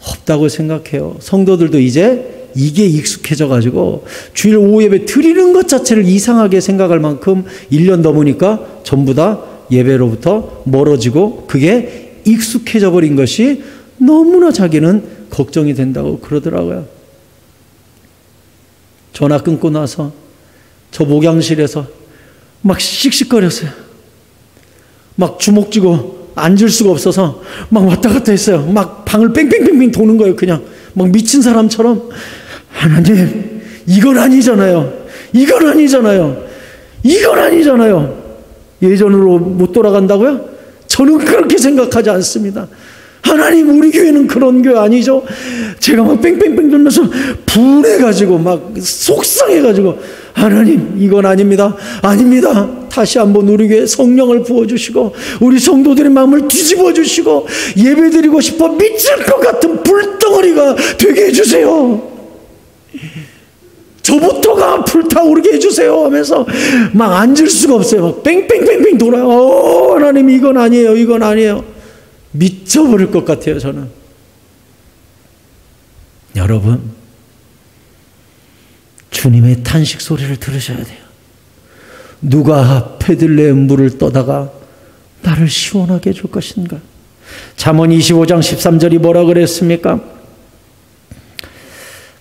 A: 없다고 생각해요. 성도들도 이제 이게 익숙해져 가지고 주일 오후 예배 드리는 것 자체를 이상하게 생각할 만큼 1년 넘으니까 전부 다 예배로부터 멀어지고 그게 익숙해져 버린 것이 너무나 자기는 걱정이 된다고 그러더라고요. 전화 끊고 나서 저 목양실에서 막 씩씩거렸어요. 막 주먹 쥐고 앉을 수가 없어서 막 왔다 갔다 했어요. 막 방을 뺑뺑뺑뺑 도는 거예요. 그냥 막 미친 사람처럼. 하나님, 이건 아니잖아요. 이건 아니잖아요. 이건 아니잖아요. 예전으로 못 돌아간다고요? 저는 그렇게 생각하지 않습니다. 하나님, 우리 교회는 그런 교회 아니죠? 제가 막 뺑뺑뺑 돌면서 분해가지고 막 속상해가지고 하나님, 이건 아닙니다. 아닙니다. 다시 한번 우리 교회에 성령을 부어주시고 우리 성도들의 마음을 뒤집어 주시고 예배드리고 싶어 미칠 것 같은 불덩어리가 되게 해주세요. 저부터가 불타오르게 해주세요 하면서 막 앉을 수가 없어요. 막 뺑뺑뺑뺑 돌아요. 하나님, 이건 아니에요. 이건 아니에요. 미쳐버릴 것 같아요, 저는. 여러분, 주님의 탄식 소리를 들으셔야 돼요. 누가 베들레헴 물을 떠다가 나를 시원하게 해줄 것인가? 잠언 25장 13절이 뭐라 그랬습니까?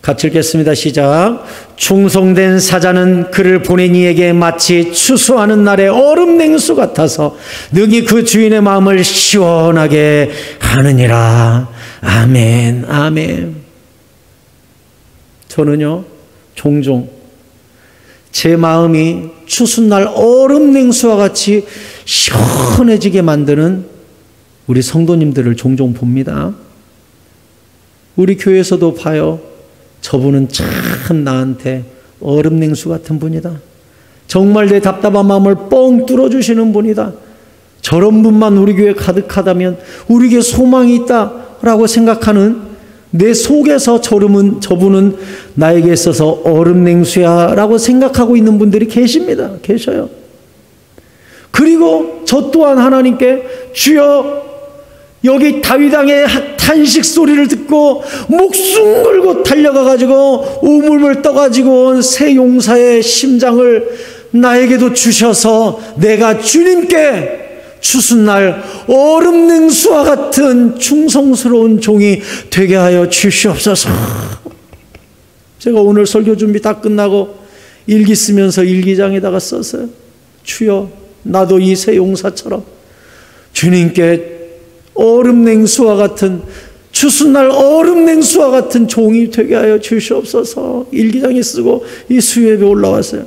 A: 같이 읽겠습니다. 시작. 충성된 사자는 그를 보낸 이에게 마치 추수하는 날의 얼음 냉수 같아서 능히 그 주인의 마음을 시원하게 하느니라. 아멘, 아멘. 저는요, 종종 제 마음이 추수날 얼음 냉수와 같이 시원해지게 만드는 우리 성도님들을 종종 봅니다. 우리 교회에서도 봐요. 저분은 참 나한테 얼음 냉수 같은 분이다. 정말 내 답답한 마음을 뻥 뚫어주시는 분이다. 저런 분만 우리 교회에 가득하다면 우리 교회에 소망이 있다라고 생각하는 내 속에서 저분은 나에게 있어서 얼음 냉수야 라고 생각하고 있는 분들이 계십니다. 계셔요. 그리고 저 또한 하나님께 주여, 여기 다윗 왕의 탄식 소리를 듣고 목숨 걸고 달려가가지고 우물물 떠가지고 온 새 용사의 심장을 나에게도 주셔서 내가 주님께 추수날 얼음 냉수와 같은 충성스러운 종이 되게 하여 주시옵소서. 제가 오늘 설교 준비 다 끝나고 일기 쓰면서 일기장에다가 썼어요. 주여, 나도 이 새 용사처럼 주님께 얼음 냉수와 같은 추수날 얼음 냉수와 같은 종이 되게 하여 주시옵소서. 일기장에 쓰고 이 수요예배 올라왔어요.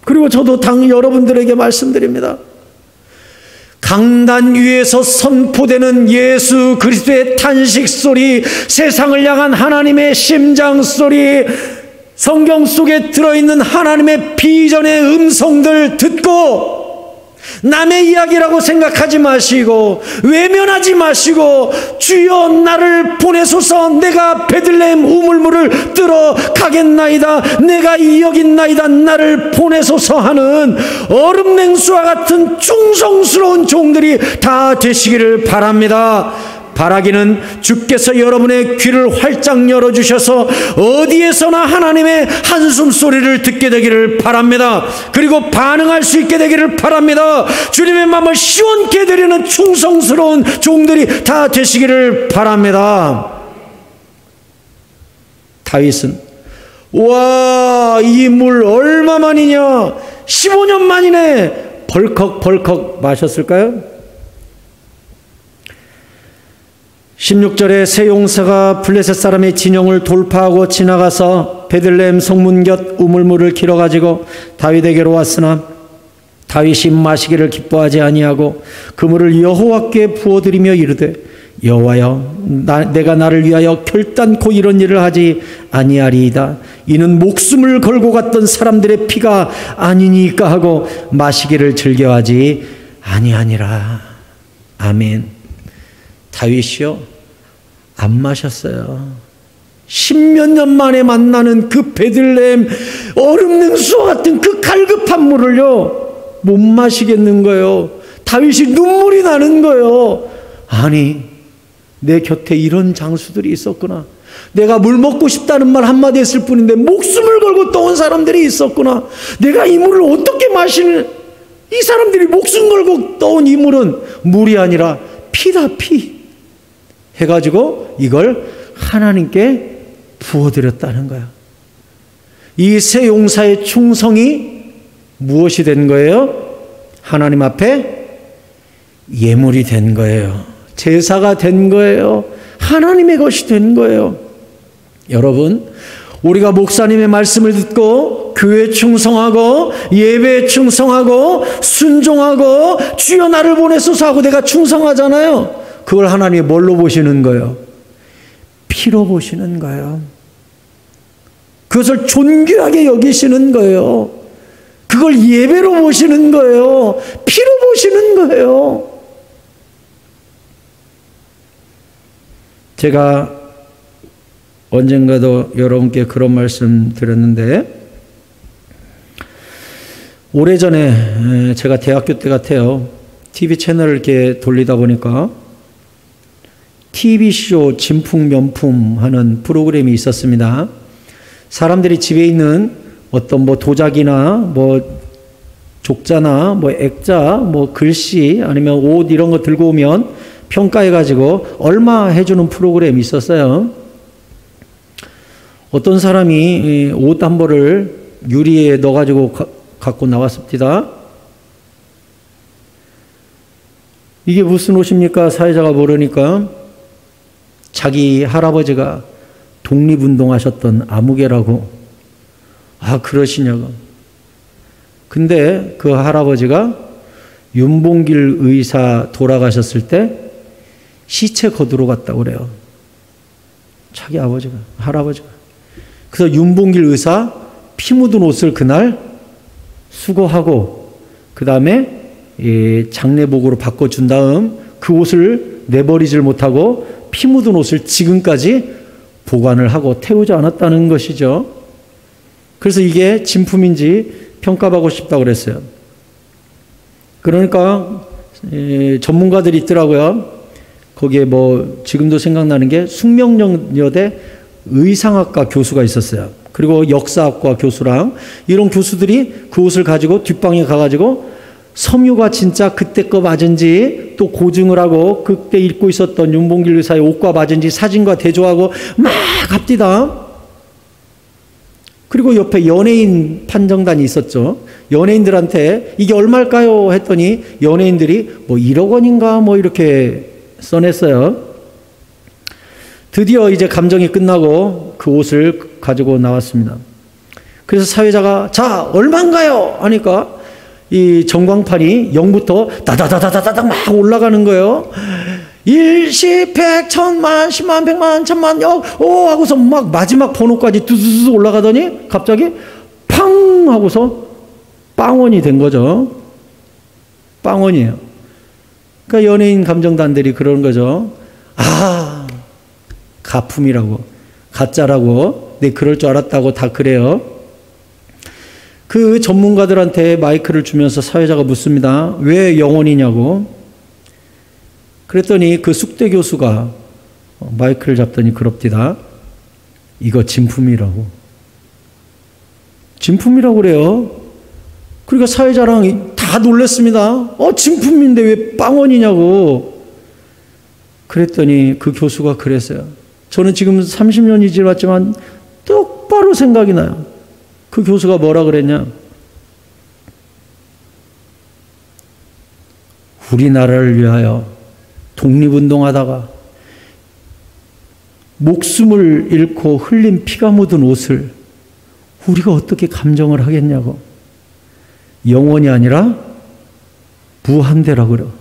A: 그리고 저도 여러분들에게 말씀드립니다. 강단 위에서 선포되는 예수 그리스도의 탄식 소리, 세상을 향한 하나님의 심장 소리, 성경 속에 들어있는 하나님의 비전의 음성들 듣고 남의 이야기라고 생각하지 마시고 외면하지 마시고 주여 나를 보내소서, 내가 베들레헴 우물물을 뜨러 가겠나이다, 내가 이 여긴나이다, 나를 보내소서 하는 얼음 냉수와 같은 충성스러운 종들이 다 되시기를 바랍니다. 바라기는 주께서 여러분의 귀를 활짝 열어주셔서 어디에서나 하나님의 한숨 소리를 듣게 되기를 바랍니다. 그리고 반응할 수 있게 되기를 바랍니다. 주님의 마음을 시원케 드리는 충성스러운 종들이 다 되시기를 바랍니다. 다윗은 와, 이 물 얼마만이냐, 15년 만이네, 벌컥벌컥 마셨을까요? 16절에 세 용사가 블레셋 사람의 진영을 돌파하고 지나가서 베들레헴 성문 곁 우물물을 길어가지고 다윗에게로 왔으나 다윗이 마시기를 기뻐하지 아니하고 그 물을 여호와께 부어드리며 이르되 여호와여, 내가 나를 위하여 결단코 이런 일을 하지 아니하리이다. 이는 목숨을 걸고 갔던 사람들의 피가 아니니까 하고 마시기를 즐겨하지 아니하니라. 아멘. 다윗이요, 안 마셨어요. 10몇 년 만에 만나는 그 베들레헴 얼음 냉수와 같은 그 갈급한 물을요 못 마시겠는 거예요. 다윗이 눈물이 나는 거예요. 아니, 내 곁에 이런 장수들이 있었구나. 내가 물 먹고 싶다는 말 한마디 했을 뿐인데 목숨을 걸고 떠온 사람들이 있었구나. 내가 이 물을 어떻게 마시는, 이 사람들이 목숨 걸고 떠온 이 물은 물이 아니라 피다, 피 해가지고 이걸 하나님께 부어드렸다는 거야. 이 세 용사의 충성이 무엇이 된 거예요? 하나님 앞에 예물이 된 거예요. 제사가 된 거예요. 하나님의 것이 된 거예요. 여러분, 우리가 목사님의 말씀을 듣고 교회에 충성하고 예배에 충성하고 순종하고 주여 나를 보내소서 하고 내가 충성하잖아요. 그걸 하나님이 뭘로 보시는 거예요? 피로 보시는 거예요. 그것을 존귀하게 여기시는 거예요. 그걸 예배로 보시는 거예요. 피로 보시는 거예요. 제가 언젠가도 여러분께 그런 말씀 드렸는데, 오래전에 제가 대학교 때 같아요. TV 채널을 이렇게 돌리다 보니까 TV쇼 진풍면품 하는 프로그램이 있었습니다. 사람들이 집에 있는 어떤 도자기나 족자나 액자, 글씨 아니면 옷 이런 거 들고 오면 평가해가지고 얼마 해주는 프로그램이 있었어요. 어떤 사람이 옷 한 벌을 유리에 넣어가지고 갖고 나왔습니다. 이게 무슨 옷입니까? 사회자가 모르니까 자기 할아버지가 독립운동하셨던 아무개라고. 아, 그러시냐고. 근데 그 할아버지가 윤봉길 의사 돌아가셨을 때 시체 거두러 갔다고 그래요. 자기 할아버지가. 그래서 윤봉길 의사 피 묻은 옷을 그날 수거하고 그 다음에 장례복으로 바꿔준 다음 그 옷을 내버리질 못하고 피 묻은 옷을 지금까지 보관을 하고 태우지 않았다는 것이죠. 그래서 이게 진품인지 평가받고 싶다고 그랬어요. 그러니까 전문가들이 있더라고요. 거기에 지금도 생각나는 게 숙명여대 의상학과 교수가 있었어요. 그리고 역사학과 교수랑 이런 교수들이 그 옷을 가지고 뒷방에 가가지고 섬유가 진짜 그때 거 맞은지 또 고증을 하고 그때 입고 있었던 윤봉길 의사의 옷과 맞은지 사진과 대조하고 막 합디다. 그리고 옆에 연예인 판정단이 있었죠. 연예인들한테 이게 얼마일까요? 했더니 연예인들이 1억 원인가 이렇게 써냈어요. 드디어 이제 감정이 끝나고 그 옷을 가지고 나왔습니다. 그래서 사회자가 자 얼마인가요? 하니까 이 전광판이 0부터 다다다다다닥 막 올라가는 거예요. 1, 10, 100, 1000만, 10만, 100만, 1000만, 오 하고서 막 마지막 번호까지 두두두 올라가더니 갑자기 팡 하고서 빵원이 된 거죠. 빵원이에요. 그러니까 연예인 감정단들이 그러는 거죠. 아, 가품이라고, 가짜라고, 네 그럴 줄 알았다고 다 그래요. 그 전문가들한테 마이크를 주면서 사회자가 묻습니다. 왜 영혼이냐고. 그랬더니 그 숙대 교수가 마이크를 잡더니 그럽디다. 이거 진품이라고. 진품이라고 그래요. 그러니까 사회자랑 다 놀랐습니다. 진품인데 왜 빵원이냐고. 그랬더니 그 교수가 그랬어요. 저는 지금 30년이 지났지만 똑바로 생각이 나요. 그 교수가 뭐라 그랬냐. 우리나라를 위하여 독립운동하다가 목숨을 잃고 흘린 피가 묻은 옷을 우리가 어떻게 감정을 하겠냐고. 영원이 아니라 무한대라고 그래요.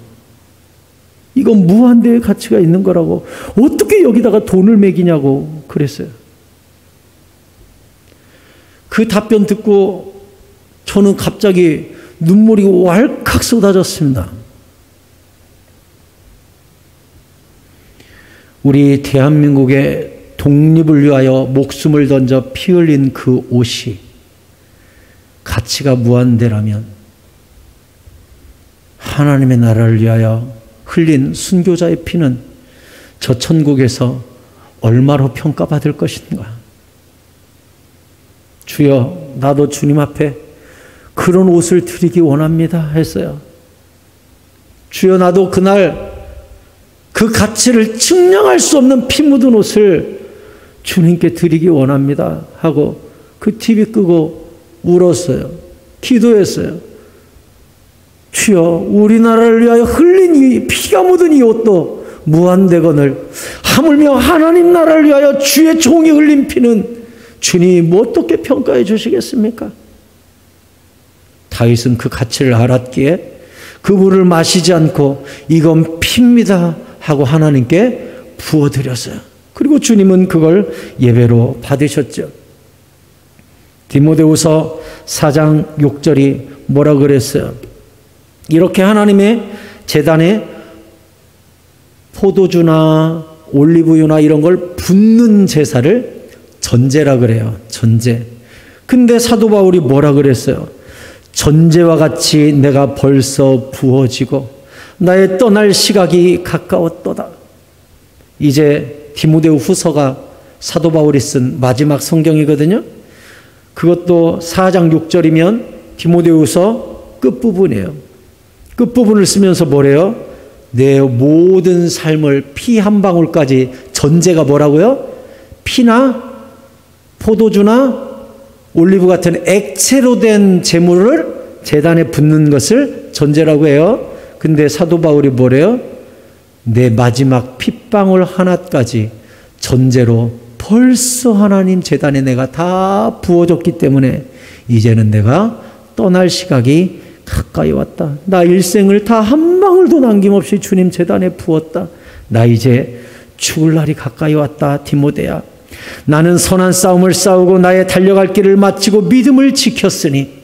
A: 이건 무한대의 가치가 있는 거라고. 어떻게 여기다가 돈을 매기냐고 그랬어요. 그 답변 듣고 저는 갑자기 눈물이 왈칵 쏟아졌습니다. 우리 대한민국의 독립을 위하여 목숨을 던져 피 흘린 그 옷이 가치가 무한대라면 하나님의 나라를 위하여 흘린 순교자의 피는 저 천국에서 얼마로 평가받을 것인가. 주여, 나도 주님 앞에 그런 옷을 드리기 원합니다 했어요. 주여, 나도 그날 그 가치를 측량할 수 없는 피 묻은 옷을 주님께 드리기 원합니다 하고 그 TV 끄고 울었어요. 기도했어요. 주여, 우리나라를 위하여 흘린 이 피가 묻은 이 옷도 무한대건을 하물며 하나님 나라를 위하여 주의 종이 흘린 피는 주님 어떻게 평가해 주시겠습니까? 다윗은 그 가치를 알았기에 그 물을 마시지 않고 이건 피입니다 하고 하나님께 부어드렸어요. 그리고 주님은 그걸 예배로 받으셨죠. 디모데후서 4장 6절이 뭐라 그랬어요? 이렇게 하나님의 제단에 포도주나 올리브유나 이런 걸 붓는 제사를 전제라 그래요. 전제. 근데 사도 바울이 뭐라 그랬어요? 전제와 같이 내가 벌써 부어지고 나의 떠날 시각이 가까웠도다. 이제 디모데 후서가 사도 바울이 쓴 마지막 성경이거든요. 그것도 4장 6절이면 디모데후서 끝부분이에요. 끝부분을 쓰면서 뭐래요? 내 모든 삶을 피 한 방울까지 전제가 뭐라고요? 피나 포도주나 올리브 같은 액체로 된 제물을 제단에 붓는 것을 전제라고 해요. 근데 사도 바울이 뭐래요? 내 마지막 핏방울 하나까지 전제로 벌써 하나님 제단에 내가 다 부어줬기 때문에 이제는 내가 떠날 시각이 가까이 왔다. 나 일생을 다 한 방울도 남김없이 주님 제단에 부었다. 나 이제 죽을 날이 가까이 왔다. 디모데야, 나는 선한 싸움을 싸우고 나의 달려갈 길을 마치고 믿음을 지켰으니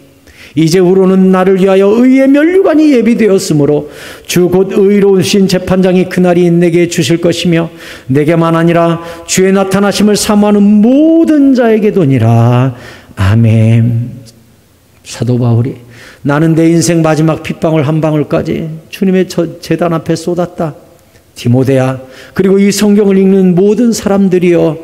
A: 이제후로는 나를 위하여 의의 면류관이 예비되었으므로 주 곧 의로우신 재판장이 그날이 내게 주실 것이며 내게만 아니라 주의 나타나심을 사모하는 모든 자에게도니라. 아멘. 사도 바울이 나는 내 인생 마지막 핏방울 한 방울까지 주님의 제단 앞에 쏟았다. 디모데야, 그리고 이 성경을 읽는 모든 사람들이여,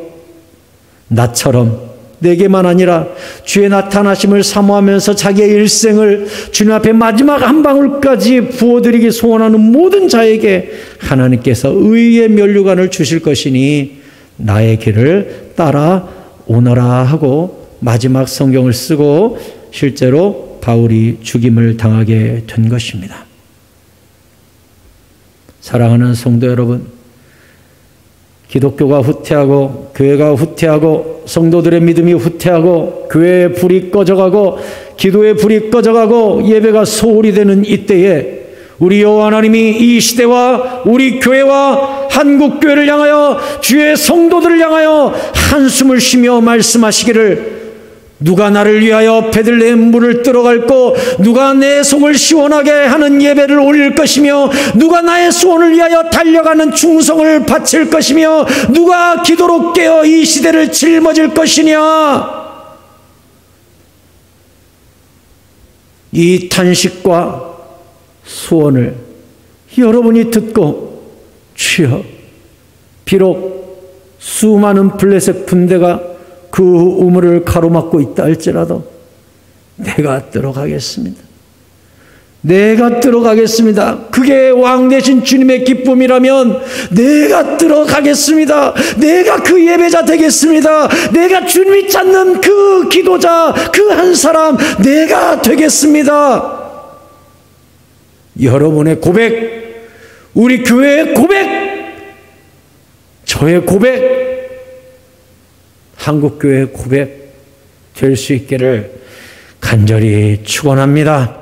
A: 나처럼 내게만 아니라 주의 나타나심을 사모하면서 자기의 일생을 주님 앞에 마지막 한 방울까지 부어드리기 소원하는 모든 자에게 하나님께서 의의 면류관을 주실 것이니 나의 길을 따라 오너라 하고 마지막 성경을 쓰고 실제로 바울이 죽임을 당하게 된 것입니다. 사랑하는 성도 여러분, 기독교가 후퇴하고 교회가 후퇴하고 성도들의 믿음이 후퇴하고 교회의 불이 꺼져가고 기도의 불이 꺼져가고 예배가 소홀히 되는 이때에 우리 여호와 하나님이 이 시대와 우리 교회와 한국교회를 향하여 주의 성도들을 향하여 한숨을 쉬며 말씀하시기를, 누가 나를 위하여 베들레헴 물을 들어갈고 누가 내 속을 시원하게 하는 예배를 올릴 것이며 누가 나의 소원을 위하여 달려가는 충성을 바칠 것이며 누가 기도로 깨어 이 시대를 짊어질 것이냐. 이 탄식과 소원을 여러분이 듣고 주여, 비록 수많은 블레셋 군대가 그 우물을 가로막고 있다 할지라도 내가 들어가겠습니다. 내가 들어가겠습니다. 그게 왕 되신 주님의 기쁨이라면 내가 들어가겠습니다. 내가 그 예배자 되겠습니다. 내가 주님이 찾는 그 기도자, 그 한 사람 내가 되겠습니다. 여러분의 고백, 우리 교회의 고백, 저의 고백, 한국교회의 고백 될 수 있기를 간절히 축원합니다.